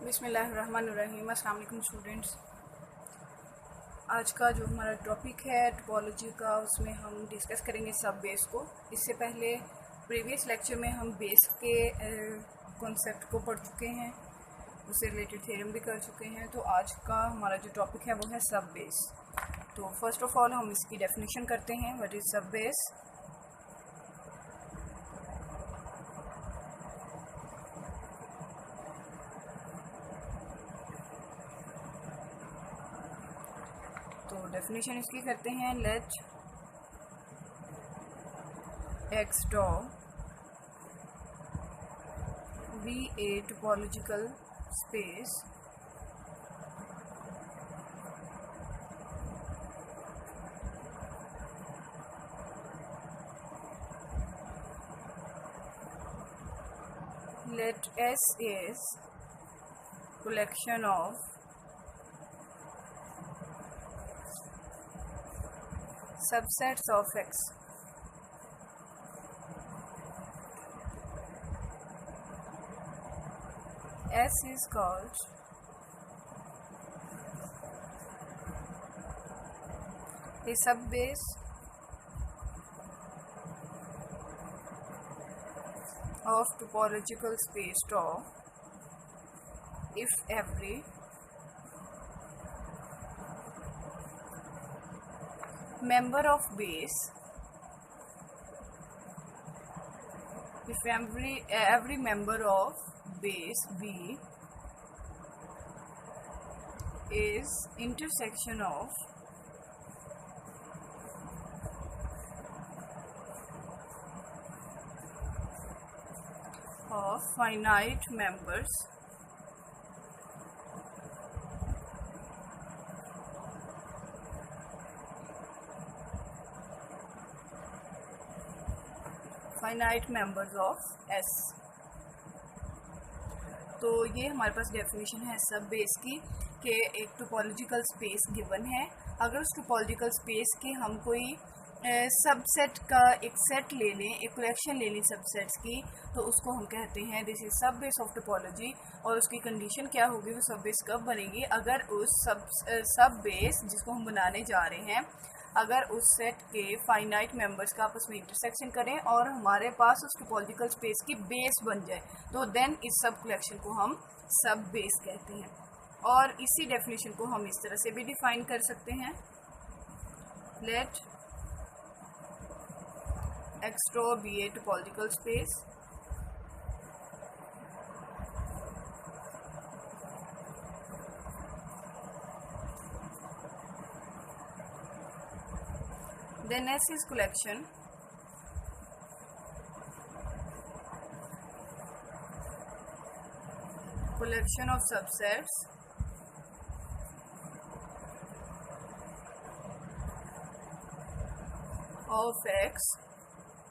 बिस्मिल्लाहिर्रहमानिर्रहीम। अस्सलाम वालेकुम स्टूडेंट्स। आज का जो हमारा टॉपिक है टोपोलॉजी का, उसमें हम डिस्कस करेंगे सब बेस को। इससे पहले प्रीवियस लेक्चर में हम बेस के कॉन्सेप्ट को पढ़ चुके हैं, उससे रिलेटेड थ्योरम भी कर चुके हैं। तो आज का हमारा जो टॉपिक है वो है सब बेस। तो फर्स्ट ऑफ ऑल हम इसकी डेफिनेशन करते हैं, व्हाट इज़ सब बेस। तो डेफिनेशन इसकी करते हैं, let X tau be a topological space let S is collection of subsets of X. S is called a subbase of topological space tau if every member of base every member of base B is intersection of finite members of S। तो ये हमारे पास definition है सब base की कि एक topological space given है। अगर उस टोपोलॉजिकल स्पेस के हम कोई सबसेट का एक सेट ले लें, एक कलेक्शन ले लें सबसेट्स की, तो उसको हम कहते हैं दिस इज सब बेस ऑफ टोपोलॉजी। और उसकी कंडीशन क्या होगी, वो सब बेस कब बनेगी, अगर उस सब बेस जिसको हम बनाने जा रहे हैं, अगर उस सेट के फाइनाइट मेंबर्स का आपस में इंटरसेक्शन करें और हमारे पास उस टोपोलॉजिकल स्पेस की बेस बन जाए, तो देन इस सब कलेक्शन को हम सब बेस कहते हैं। और इसी डेफिनेशन को हम इस तरह से भी डिफाइन कर सकते हैं, late X tau be a topological space then S is collection of subsets of X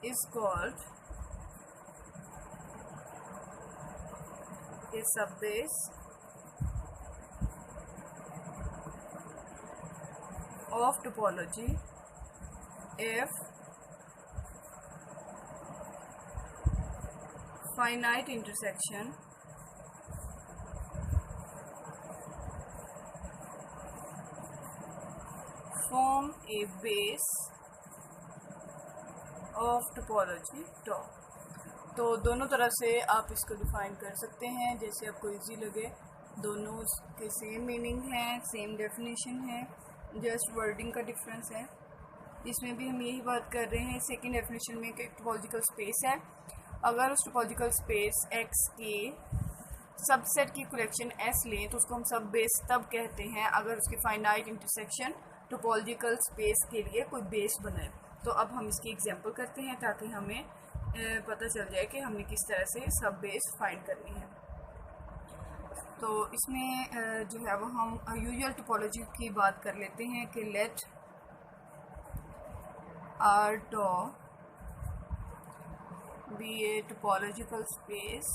is called a subbase of topology if finite intersection form a base of topology tau. तो दोनों तरह से आप इसको define कर सकते हैं, जैसे आपको इजी लगे। दोनों के सेम मीनिंग है, सेम डेफिनेशन है, जस्ट वर्डिंग का डिफरेंस है। इसमें भी हम यही बात कर रहे हैं सेकंड डेफिनेशन में कि टोपोलॉजिकल स्पेस है, अगर उस टोपोलॉजिकल स्पेस एक्स के सबसेट की कलेक्शन एस लें तो उसको हम सब बेस तब कहते हैं अगर उसकी फाइनाइट इंटरसेक्शन टोपोलॉजिकल स्पेस के लिए कोई बेस बनाए। तो अब हम इसकी एग्जांपल करते हैं ताकि हमें पता चल जाए कि हमने किस तरह से सब बेस फाइंड करनी है। तो इसमें जो है वो हम यूजुअल टोपोलॉजी की बात कर लेते हैं कि let R tau be a topological space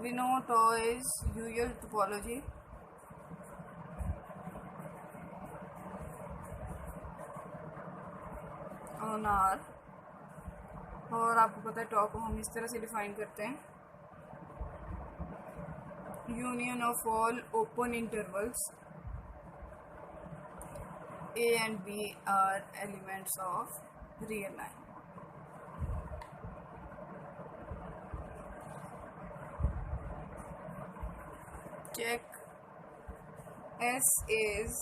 we know tau is usual topology on R, और आपको पता है टॉ को हम इस तरह से डिफाइन करते हैं, union of all open intervals A and B are elements of real line. Check S is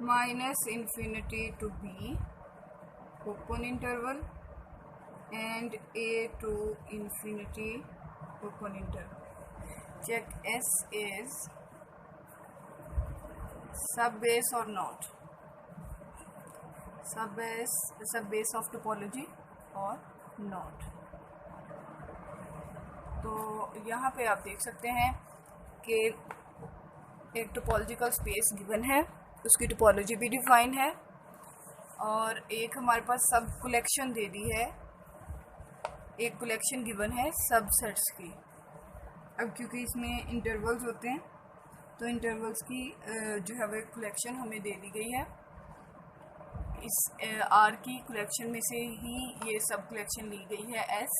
minus infinity to B open interval and A to infinity open interval. Check S is सब base और not, सब base of topology और not. तो यहाँ पे आप देख सकते हैं कि एक टोपोलॉजिकल स्पेस गिवन है, उसकी टोपोलॉजी भी डिफाइन है, और एक हमारे पास सब कलेक्शन दे दी है, एक कलेक्शन गिवन है सबसेट्स की। अब क्योंकि इसमें इंटरवल्स होते हैं तो इंटरवल्स की जो है वो कलेक्शन हमें दे दी गई है। इस आर की कलेक्शन में से ही ये सब कलेक्शन ली गई है एस।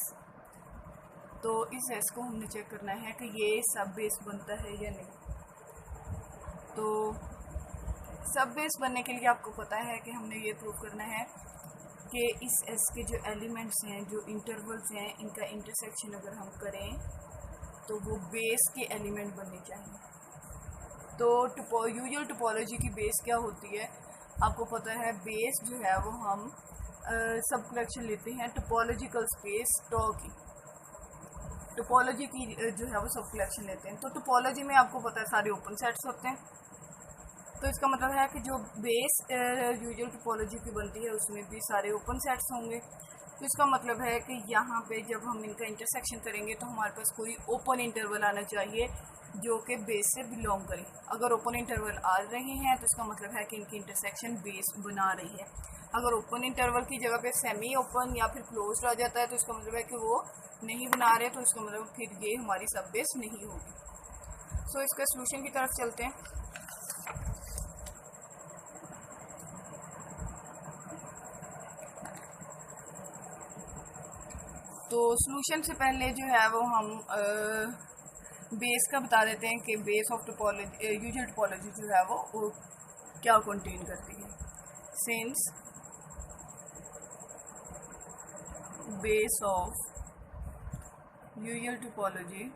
तो इस एस को हमने चेक करना है कि ये सब बेस बनता है या नहीं। तो सब बेस बनने के लिए आपको पता है कि हमने ये प्रूव करना है कि इस एस के जो एलिमेंट्स हैं, जो इंटरवल्स हैं, इनका इंटरसेक्शन अगर हम करें तो वो बेस के एलिमेंट बनने चाहिए। तो यूजुअल टोपोलॉजी की बेस क्या होती है, आपको पता है बेस जो है वो हम सब कलेक्शन लेते हैं टोपोलॉजिकल स्पेस टॉ की, टोपोलॉजी की जो है वो सब कलेक्शन लेते हैं। तो टोपोलॉजी में आपको पता है सारे ओपन सेट्स होते हैं, तो इसका मतलब है कि जो बेस यूजुअल टोपोलॉजी की बनती है उसमें भी सारे ओपन सेट्स होंगे। तो इसका मतलब है कि यहाँ पे जब हम इनका इंटरसेक्शन करेंगे तो हमारे पास कोई ओपन इंटरवल आना चाहिए जो कि बेस से बिलोंग करे। अगर ओपन इंटरवल आ रहे हैं तो इसका मतलब है कि इनकी इंटरसेक्शन बेस बना रही है। अगर ओपन इंटरवल की जगह पे सेमी ओपन या फिर क्लोज्ड आ जाता है तो इसका मतलब है कि वो नहीं बना रहे, तो इसका मतलब फिर ये हमारी सब बेस नहीं होगी। सो इसका सोल्यूशन की तरफ चलते हैं। तो सोल्यूशन से पहले जो है वो हम बेस का बता देते हैं कि base of topology, usual topology जो है वो क्या कंटेन करती है। Since base of usual topology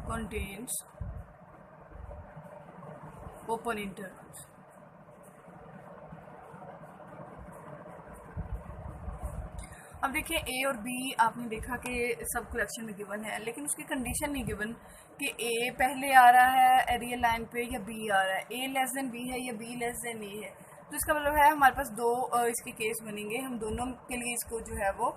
contains open intervals। अब देखिए ए और बी आपने देखा कि सब कलेक्शन में गिवन है, लेकिन उसकी कंडीशन नहीं गिवन कि ए पहले आ रहा है रियल लाइन पे या बी आ रहा है, ए लेस देन बी है या बी लेस देन ए है। तो इसका मतलब है हमारे पास दो इसके केस बनेंगे। हम दोनों के लिए इसको जो है वो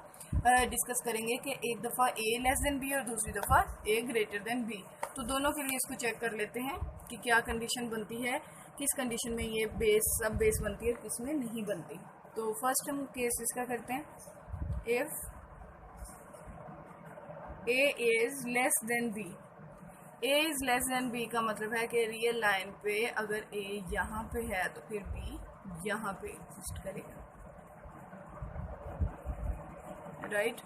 डिस्कस करेंगे कि एक दफ़ा ए लेस देन बी और दूसरी दफ़ा ए ग्रेटर देन बी। तो दोनों के लिए इसको चेक कर लेते हैं कि क्या कंडीशन बनती है, किस कंडीशन में ये बेस सब बेस बनती है, किस में नहीं बनती। तो फर्स्ट हम केस इसका करते हैं, if a is less than b। a is less than b का मतलब है कि रियल लाइन पे अगर a यहाँ पे है तो फिर b यहाँ पे एग्जिस्ट करेगा, right.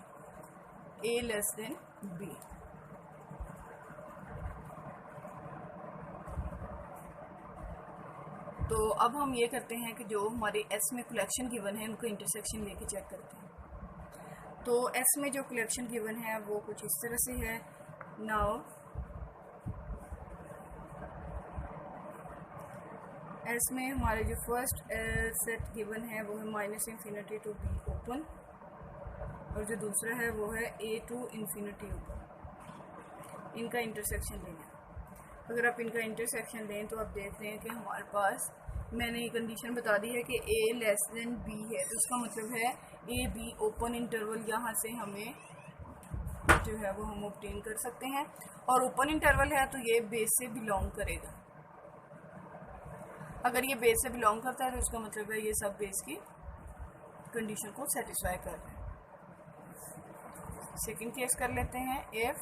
a less than b। तो अब हम ये करते हैं कि जो हमारे s में कलेक्शन गिवन है उनको इंटरसेक्शन लेके चेक करते हैं। तो S में जो कलेक्शन गिवन है वो कुछ इस तरह से है। नाउ S में हमारे जो फर्स्ट सेट गिवन है वो है minus infinity to B open, और जो दूसरा है वो है A टू इन्फिनिटी ओपन। इनका इंटरसेक्शन लेना है। अगर आप इनका इंटरसेक्शन लें तो आप देख रहे हैं कि हमारे पास, मैंने ये कंडीशन बता दी है कि A लेस देन B है, तो उसका मतलब है ए बी ओपन इंटरवल यहाँ से हमें जो है वो हम ऑब्टेन कर सकते हैं, और ओपन इंटरवल है तो ये बेस से बिलोंग करेगा। अगर ये बेस से बिलोंग करता है तो उसका मतलब है ये सब बेस की कंडीशन को सेटिस्फाई कर रहे हैं। सेकंड केस कर लेते हैं, if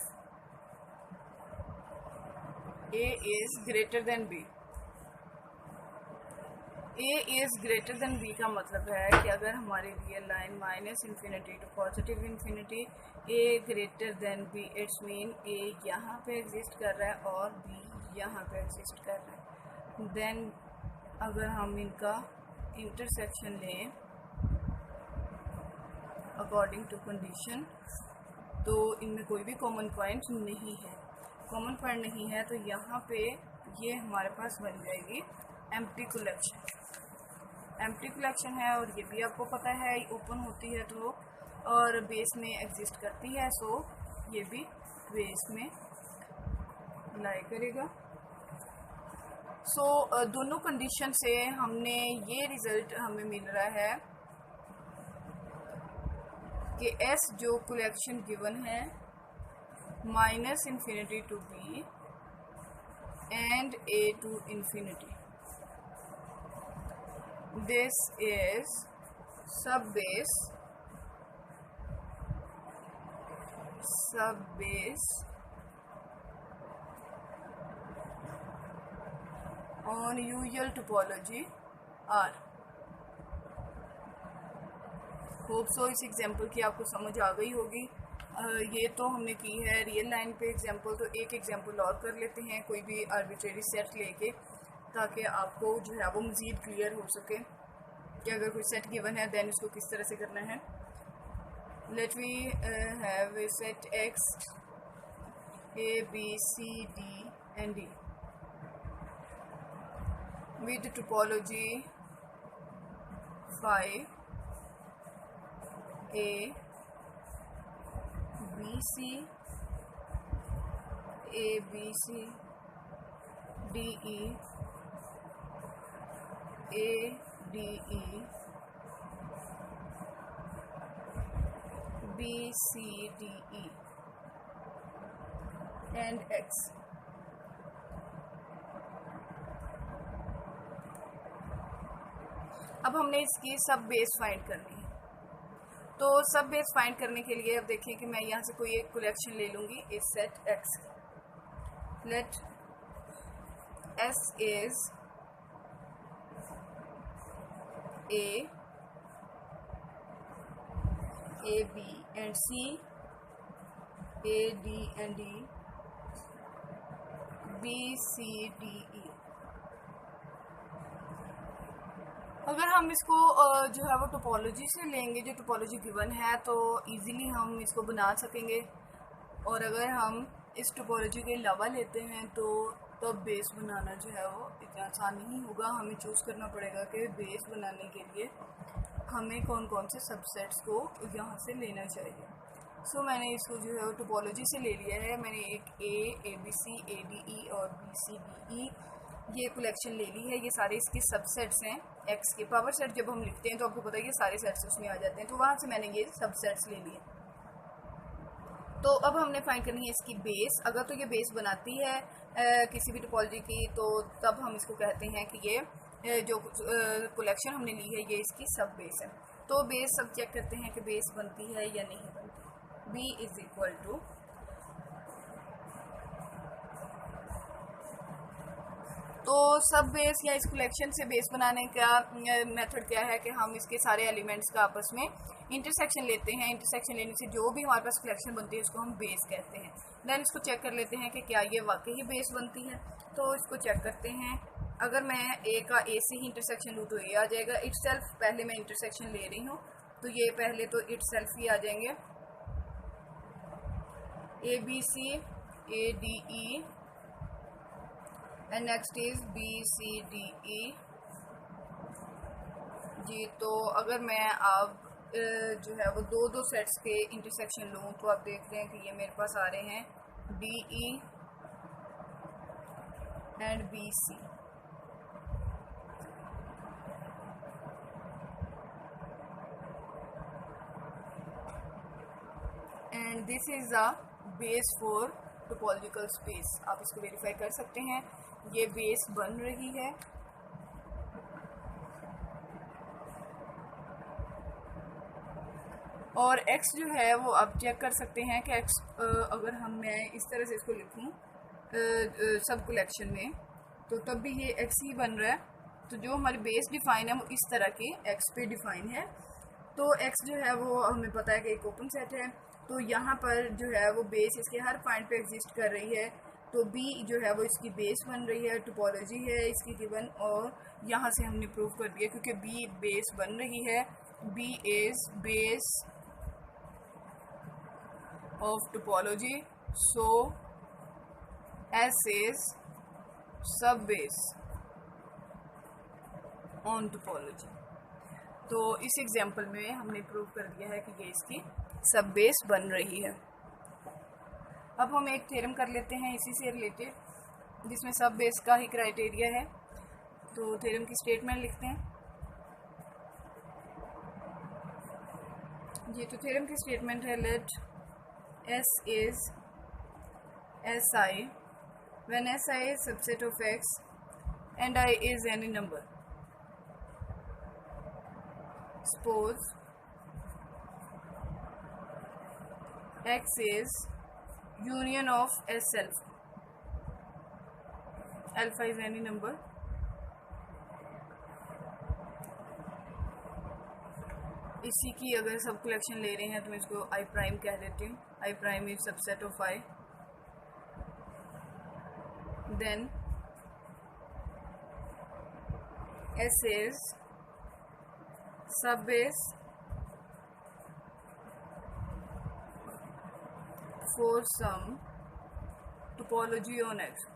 A is greater than B। A is greater than B का मतलब है कि अगर हमारी real line minus infinity to positive infinity, A greater than B, it's mean A यहाँ पे एग्जिस्ट कर रहा है और बी यहाँ पे एग्जिस्ट कर रहा है। देन अगर हम इनका इंटरसेक्शन लें अकॉर्डिंग टू कंडीशन, तो इनमें कोई भी कॉमन पॉइंट नहीं है। कॉमन पॉइंट नहीं है तो यहाँ पे ये हमारे पास बन जाएगी एम्प्टी कलेक्शन। एम्प्टी कलेक्शन है और ये भी आपको पता है ओपन होती है तो और बेस में एग्जिस्ट करती है, सो ये भी बेस में लाई करेगा। सो दोनों कंडीशन से हमने ये रिजल्ट हमें मिल रहा है कि एस जो कलेक्शन गिवन है minus infinity to B and A to infinity, this is subbase on usual topology R। Hope so इस एग्जाम्पल की आपको समझ आ गई होगी। ये तो हमने की है रियल लाइन पे एग्जाम्पल, तो एक एग्जाम्पल और कर लेते हैं कोई भी आर्बिट्रेरी सेट लेके, ताकि आपको जो है वो मज़ीद क्लियर हो सके कि अगर कोई सेट गिवन है दैन इसको किस तरह से करना है। Let we have a set X A B C D and D with topology 5 A B C D E A D E B C D E and X। अब हमने इसकी सब बेस फाइंड करनी है। तो सब बेस फाइंड करने के लिए अब देखिए कि मैं यहाँ से कोई एक कलेक्शन ले लूँगी इस सेट X की। लेट S इज A B and C, A D and D, B C D E। अगर हम इसको जो है वो टोपोलॉजी से लेंगे, जो टोपोलॉजी गिवन है, तो इजीली हम इसको बना सकेंगे। और अगर हम इस टोपोलॉजी के अलावा लेते हैं तो तब बेस बनाना जो है वो इतना आसान नहीं होगा। हमें चूज़ करना पड़ेगा कि बेस बनाने के लिए हमें कौन कौन से सबसेट्स को यहाँ से लेना चाहिए। सो मैंने इसको जो है वो टोपोलॉजी से ले लिया है। मैंने एक ए बी सी ए डी ई और बी सी डी ई ये कलेक्शन ले ली है। ये सारे इसके सबसेट्स हैं। एक्स के पावर सेट जब हम लिखते हैं तो आपको पता है ये सारे सेट्स उसमें आ जाते हैं, तो वहाँ से मैंने ये सबसेट्स ले लिए। तो अब हमने फाइंड करनी है इसकी बेस। अगर तो ये बेस बनाती है किसी भी टोपोलॉजी की, तो तब हम इसको कहते हैं कि ये जो कलेक्शन हमने ली है ये इसकी सब बेस है। तो बेस सब चेक करते हैं कि बेस बनती है या नहीं बनती। बी इज इक्वल टू तो सब बेस या इस कलेक्शन से बेस बनाने का मेथड क्या है कि हम इसके सारे एलिमेंट्स का आपस में इंटरसेक्शन लेते हैं। इंटरसेक्शन लेने से जो भी हमारे पास कलेक्शन बनती है उसको हम बेस कहते हैं। देन इसको चेक कर लेते हैं कि क्या ये वाकई ही बेस बनती है। तो इसको चेक करते हैं। अगर मैं ए का ए से ही इंटरसेक्शन लूँ तो ए आ जाएगा। इटसेल्फ पहले मैं इंटरसेक्शन ले रही हूँ तो ये पहले तो इटसेल्फ ही आ जाएंगे। A B C A D E and next is B C D E G. तो अगर मैं अब जो है वो दो सेट्स के इंटरसेक्शन लूँ तो आप देख रहे हैं कि ये मेरे पास आ रहे हैं D E and B C. And this is a base for topological space. आप इसको वेरीफाई कर सकते हैं, ये बेस बन रही है। और x जो है वो आप चेक कर सकते हैं कि x अगर मैं इस तरह से इसको लिखूं सब कलेक्शन में तो तब भी ये x ही बन रहा है। तो जो हमारी बेस डिफाइन है वो इस तरह की एक्स पे डिफाइन है। तो एक्स जो है वो हमें पता है कि एक ओपन सेट है, तो यहाँ पर जो है वो बेस इसके हर पॉइंट पे एग्जिस्ट कर रही है, तो बी जो है वो इसकी बेस बन रही है, टोपोलॉजी है इसकी गिवन, और यहाँ से हमने प्रूव कर दिया क्योंकि बी बेस बन रही है, B is base of topology, so S is subbase on topology. तो इस एग्जांपल में हमने प्रूव कर दिया है कि ये इसकी सब बेस बन रही है। अब हम एक थ्योरम कर लेते हैं इसी से रिलेटेड जिसमें सब बेस का ही क्राइटेरिया है। तो थ्योरम की स्टेटमेंट लिखते हैं जी। तो थ्योरम की स्टेटमेंट है let S is S I when S I is subset of X and I is any number. Suppose X is union of S alpha. Alpha is any number. इसी की अगर सब collection ले रहे हैं तो मैं इसको I प्राइम कह देती हूँ। I prime is subset of I. Then S is सब base for some topology on X.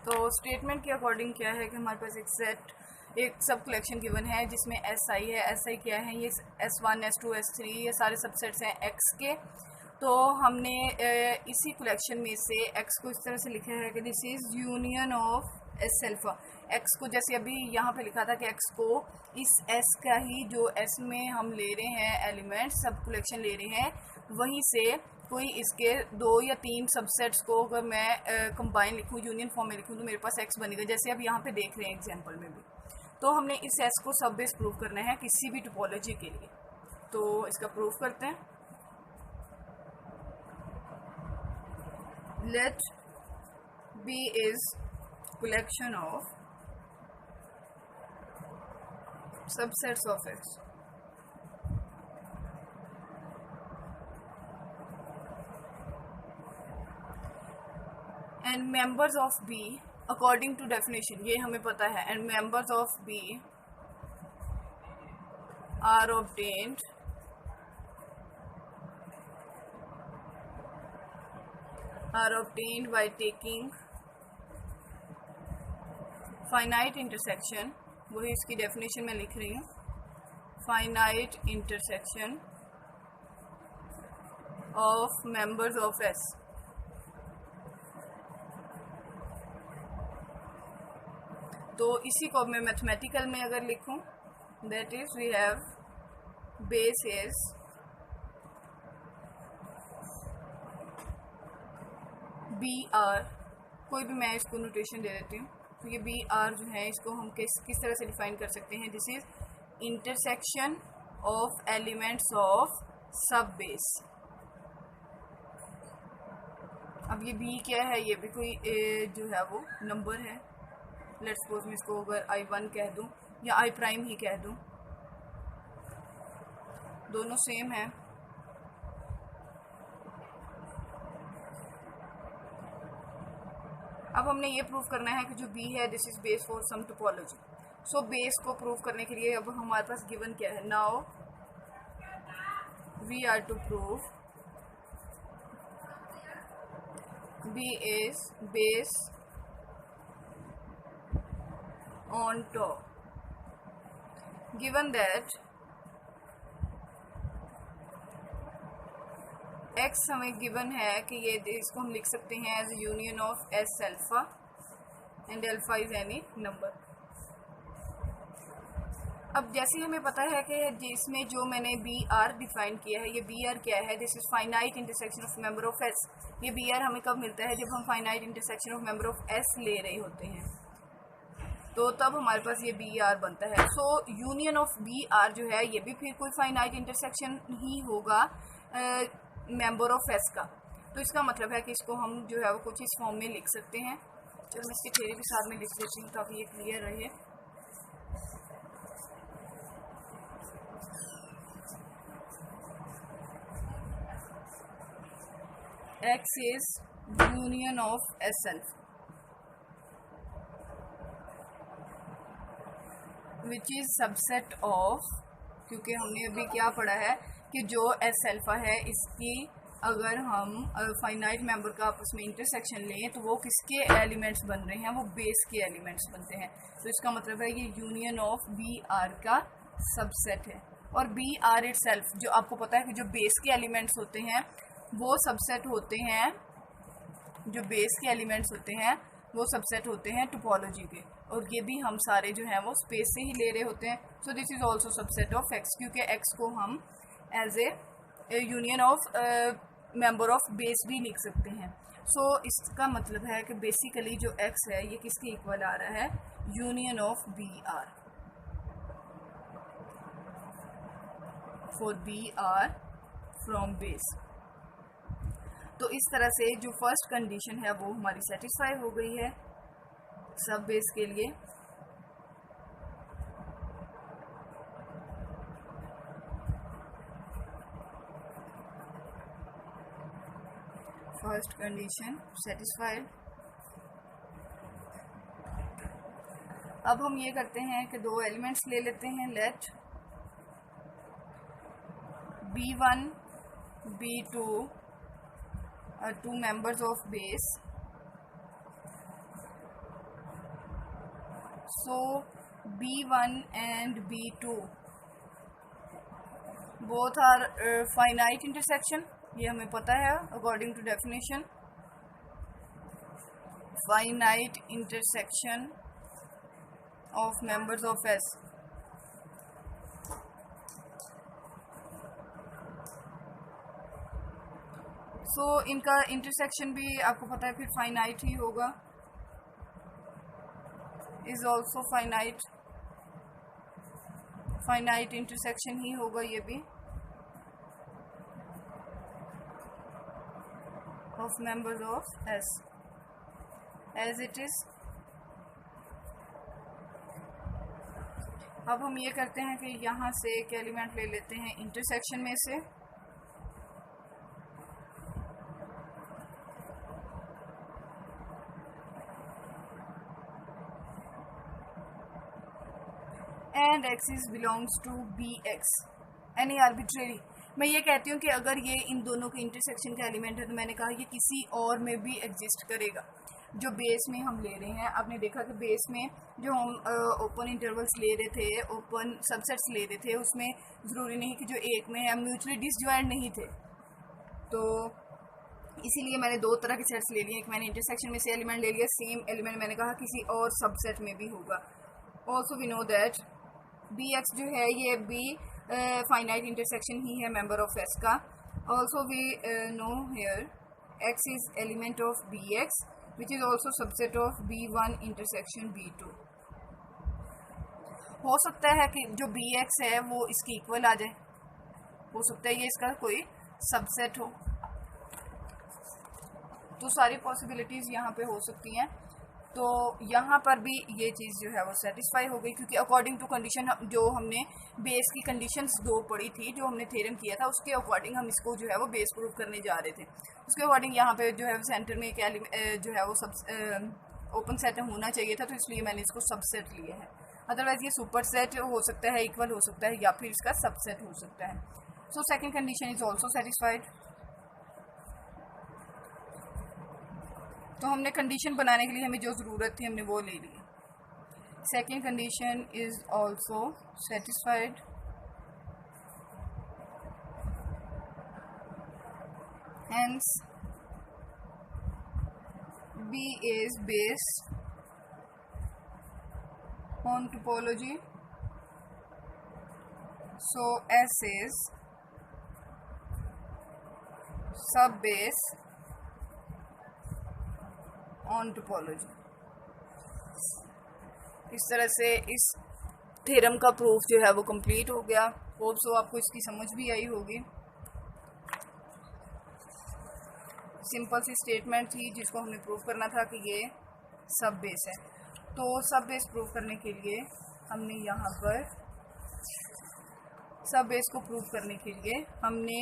तो स्टेटमेंट के अकॉर्डिंग क्या है कि हमारे पास एक सब कलेक्शन गिवन है जिसमें एस आई है। एस आई क्या है? ये S1 S2 S3 ये सारे सबसेट्स हैं एक्स के। तो हमने इसी कलेक्शन में से x को इस तरह से लिखा है कि this is union of S alpha. x को जैसे अभी यहाँ पे लिखा था कि x को इस s का ही जो s में हम ले रहे हैं एलिमेंट सब कलेक्शन ले रहे हैं, वहीं से कोई इसके 2 या 3 सबसेट्स को अगर मैं कंबाइन लिखूँ यूनियन फॉर्म में लिखूँ तो मेरे पास x बनेगा, जैसे अब यहाँ पे देख रहे हैं एग्जाम्पल में भी। तो हमने इस s को सब बेस प्रूव करना है किसी भी टोपोलॉजी के लिए। तो इसका प्रूफ करते हैं। Let B is collection of subsets of X. And members of B according to definition, ये हमें पता है, and members of B are obtained by taking finite intersection, वही इसकी डेफिनेशन में लिख रही हूँ, finite intersection of members of S। तो इसी को मैं मैथमेटिकल में अगर लिखूँ, that is we have base is B R, कोई भी मैं इसको नोटेशन दे देती हूँ। तो ये बी आर जो है इसको हम किस तरह से डिफाइन कर सकते हैं? This is intersection of elements of सब बेस। अब ये बी क्या है? ये भी कोई जो है वो नंबर है। लेट्स सपोज मैं इसको अगर I1 कह दूँ या I प्राइम ही कह दूँ, दोनों सेम है। अब हमने ये प्रूव करना है कि जो B है this is base for some topology. So base को प्रूव करने के लिए अब हमारे पास गिवन क्या है? Now we are to prove B is base on top, given that x हमें गिवन है कि ये इसको हम लिख सकते हैं as union of S alpha and alpha is any number. अब जैसे हमें पता है कि जिसमें जो मैंने बी आर डिफाइन किया है, ये बी आर क्या है? This is finite intersection of member of S. ये बी आर हमें कब मिलता है? जब हम finite intersection of member of S ले रहे होते हैं। तो तब हमारे पास ये बी आर बनता है। So union of B R जो है ये भी फिर कोई फाइनाइट इंटरसेक्शन ही होगा मेंबर ऑफ एस का। तो इसका मतलब है कि इसको हम जो है वो कुछ इस फॉर्म में लिख सकते हैं। चलो मैं इसकी थ्योरी भी साथ में लिख देती हूँ ताकि ये क्लियर रहे। X is union of S self which is subset of, क्योंकि हमने अभी क्या पढ़ा है कि जो S अल्फा है इसकी अगर हम फाइनाइट मेंबर का आपस में इंटरसेक्शन लें तो वो किसके एलिमेंट्स बन रहे हैं, वो बेस के एलिमेंट्स बनते हैं। तो इसका मतलब है ये यूनियन ऑफ बी आर का सबसेट है। और बी आर इट सेल्फ, जो आपको पता है कि जो बेस के एलिमेंट्स होते हैं वो सबसेट होते हैं, जो बेस के एलिमेंट्स होते हैं वो सबसेट होते हैं टोपोलॉजी के, और ये भी हम सारे जो हैं वो स्पेस से ही ले रहे होते हैं। So this is also subset of X, क्योंकि एक्स को हम as a union of member of base भी लिख सकते हैं। सो इसका मतलब है कि बेसिकली जो एक्स है ये किसके इक्वल आ रहा है, union of B R, for B R from base. तो इस तरह से जो फर्स्ट कंडीशन है वो हमारी सेटिस्फाई हो गई है सब बेस के लिए। First condition satisfied. अब हम ये करते हैं कि दो एलिमेंट्स ले लेते हैं। Let B1 B2 are two members of base. So B1 and B2 both are finite intersection, ये हमें पता है according to definition। finite intersection of members of S। सो इनका इंटरसेक्शन भी आपको पता है फिर फाइनाइट ही होगा, is also finite, finite intersection ही होगा ये भी of members of S as it is. अब हम ये करते हैं कि यहाँ से एक एलिमेंट ले लेते हैं इंटरसेक्शन में से, and X is belongs to B X any arbitrary. मैं ये कहती हूँ कि अगर ये इन दोनों के इंटरसेक्शन का एलिमेंट है तो मैंने कहा ये किसी और में भी एग्जिस्ट करेगा। जो बेस में हम ले रहे हैं, आपने देखा कि बेस में जो हम ओपन इंटरवल्स ले रहे थे, ओपन सबसेट्स ले रहे थे, उसमें ज़रूरी नहीं कि जो एक में है म्यूचुअली डिसजॉइंट नहीं थे। तो इसीलिए मैंने दो तरह के सेट्स ले लिए। एक मैंने इंटरसेक्शन में से एलिमेंट ले लिया, सेम एलिमेंट मैंने कहा किसी और सबसेट में भी होगा। Also we know that B X जो है ये भी फाइनाइट इंटरसेक्शन ही है मेंबर ऑफ एस का। Also we know here X is element of B X which is also subset of B1 intersection B2। हो सकता है कि जो बी एक्स है वो इसकी इक्वल आ जाए, हो सकता है ये इसका कोई सबसेट हो। तो सारी पॉसिबिलिटीज़ यहाँ पे हो सकती हैं। तो यहाँ पर भी ये चीज़ जो है वो सेटिस्फाई हो गई, क्योंकि अकॉर्डिंग टू कंडीशन जो हमने बेस की कंडीशंस दो पढ़ी थी, जो हमने थ्योरम किया था उसके अकॉर्डिंग हम इसको जो है वो बेस प्रूफ करने जा रहे थे। उसके अकॉर्डिंग यहाँ पे जो है सेंटर में एक जो है वो सब ओपन सेट होना चाहिए था, तो इसलिए मैंने इसको सबसेट लिया है। अदरवाइज ये सुपर सेट हो सकता है, इक्वल हो सकता है, या फिर इसका सबसेट हो सकता है। So second condition is also satisfied. तो हमने कंडीशन बनाने के लिए हमें जो ज़रूरत थी हमने वो ले ली। Second condition is also satisfied. Hence B is based on topology, so S is sub-base on topology. इस तरह से इस थ्योरम का प्रूफ जो है वो कंप्लीट हो गया। होप सो आपको इसकी समझ भी आई होगी। सिंपल सी स्टेटमेंट थी जिसको हमने प्रूव करना था कि ये सब बेस है। तो सब बेस प्रूव करने के लिए हमने यहाँ पर सब बेस को प्रूव करने के लिए हमने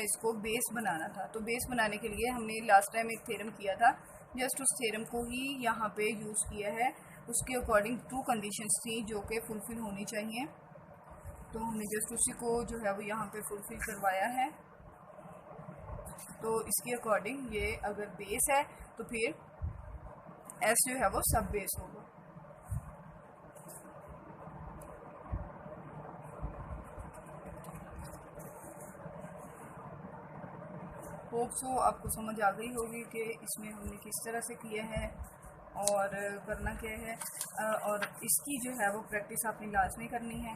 इसको बेस बनाना था। तो बेस बनाने के लिए हमने लास्ट टाइम एक थ्योरम किया था, जस्ट उस थ्योरम को ही यहाँ पे यूज़ किया है। उसके अकॉर्डिंग 2 कंडीशंस थी जो कि फुलफिल होनी चाहिए, तो हमने जस्ट उसी को जो है वो यहाँ पे फुलफिल करवाया है। तो इसके अकॉर्डिंग ये अगर बेस है तो फिर एस जो है वो सब बेस होगा। होप सो आपको समझ आ गई होगी कि इसमें हमने किस तरह से किया है और करना क्या है, और इसकी जो है वो प्रैक्टिस आपने लाजमी करनी है।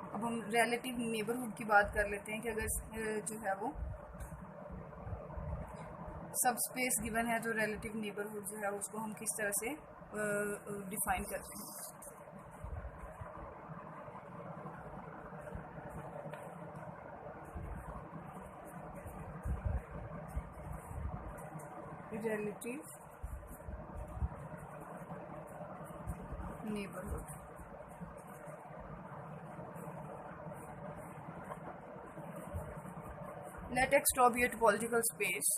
अब हम रिलेटिव नेबरहुड की बात कर लेते हैं कि अगर जो है वो सब स्पेस गिवन है तो रिलेटिव नेबरहुड जो है उसको हम किस तरह से डिफाइन करते हैं। Relative neighbourhood let X be a topological space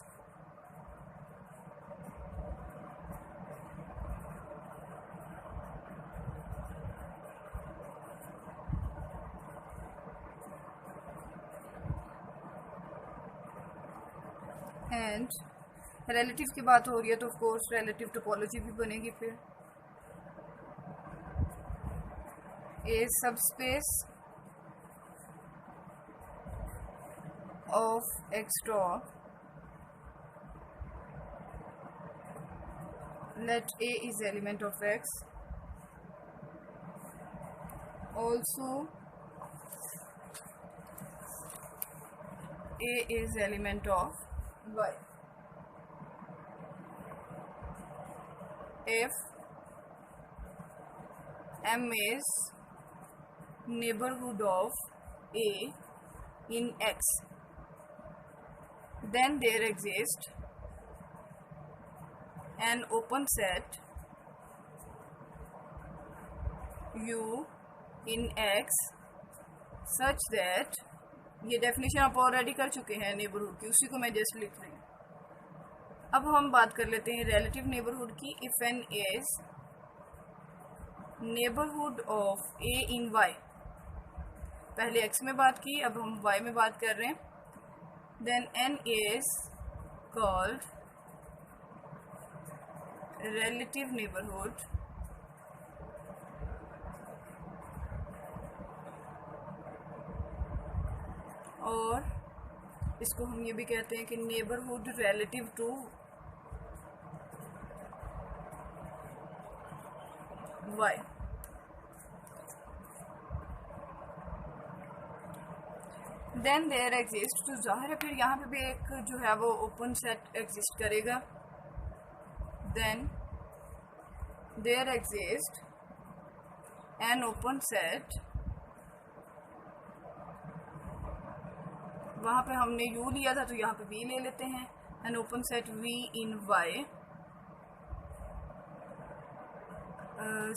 and relative की बात हो रही है तो ऑफ कोर्स रिलेटिव टोपोलॉजी भी बनेगी। फिर ए subspace of X top, let A is element of X, also A is element of Y. If M is neighborhood of A in X, then there exists an open set U in X such that, ये definition आप already कर चुके हैं neighbourhood की, उसी को मैं just लिख रही हूँ। अब हम बात कर लेते हैं रिलेटिव नेबरहुड की। If N is neighbourhood of A in Y, पहले एक्स में बात की, अब हम वाई में बात कर रहे हैं। Then N is called relative neighbourhood और इसको हम ये भी कहते हैं कि neighbourhood relative to Y. Then there exist, तो जाहिर है फिर यहाँ पे भी एक जो है वो ओपन सेट एग्जिस्ट करेगा। Then there exist an open set, वहाँ पे हमने यू लिया था तो यहाँ पे वी ले लेते हैं। An open set V in Y,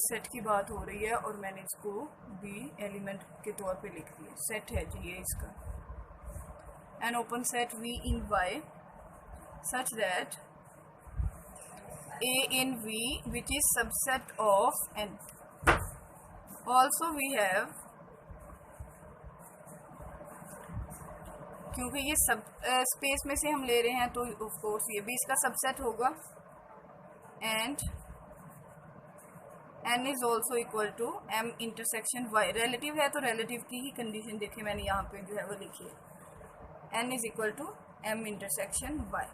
set की बात हो रही है और मैंने इसको बी एलिमेंट के तौर पे लिख दिया, सेट है जी ये इसका। An open set V in Y such that A in V which is subset of N. Also we have, क्योंकि ये सब स्पेस में से हम ले रहे हैं तो ऑफ कोर्स ये भी इसका सबसेट होगा। And n is also equal to m intersection y। Relative है तो रिलेटिव की ही कंडीशन देखे मैंने यहाँ पे जो है वो लिखी है, n is equal to m intersection y।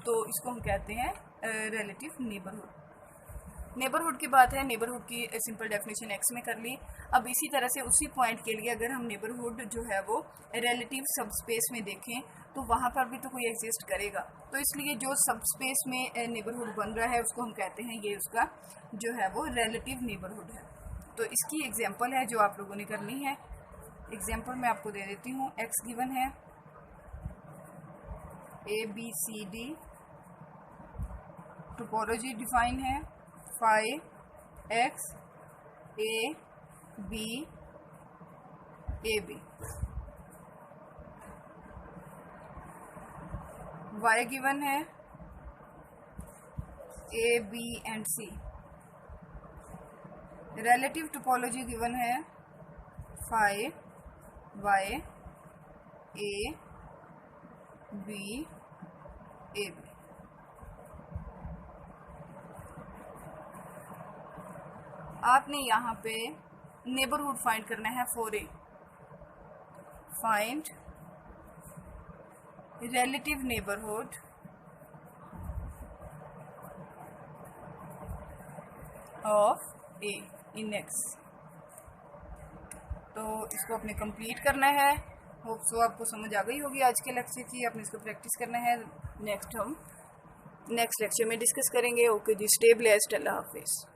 तो इसको हम कहते हैं रिलेटिव नेबरहुड। नेबरहुड की बात है, नेबरहुड की सिंपल डेफिनेशन एक्स में कर ली। अब इसी तरह से उसी पॉइंट के लिए अगर हम नेबरहुड जो है वो रिलेटिव सबस्पेस में देखें तो वहाँ पर भी तो कोई एग्जिस्ट करेगा। तो इसलिए जो सब स्पेस में नेबरहुड बन रहा है उसको हम कहते हैं ये उसका जो है वो रिलेटिव नेबरहुड है। तो इसकी एग्जांपल है जो आप लोगों ने करनी है। एग्जांपल मैं आपको दे देती हूँ। एक्स गिवन है, ABCD, टोपोलॉजी डिफाइन है, phi X AB AB। Y given है, AB and C। Relative topology given है, फाई Y AB AB। आपने यहाँ पे नेबरहुड फाइंड करना है 4A। Find relative neighbourhood of A in X। तो इसको अपने कंप्लीट करना है। होप सो आपको समझ आ गई होगी आज के लेक्चर की। आपने इसको प्रैक्टिस करना है। नेक्स्ट लेक्चर में डिस्कस करेंगे। ओके जी, स्टे ब्लेस्ड, अल्लाह हाफिज़।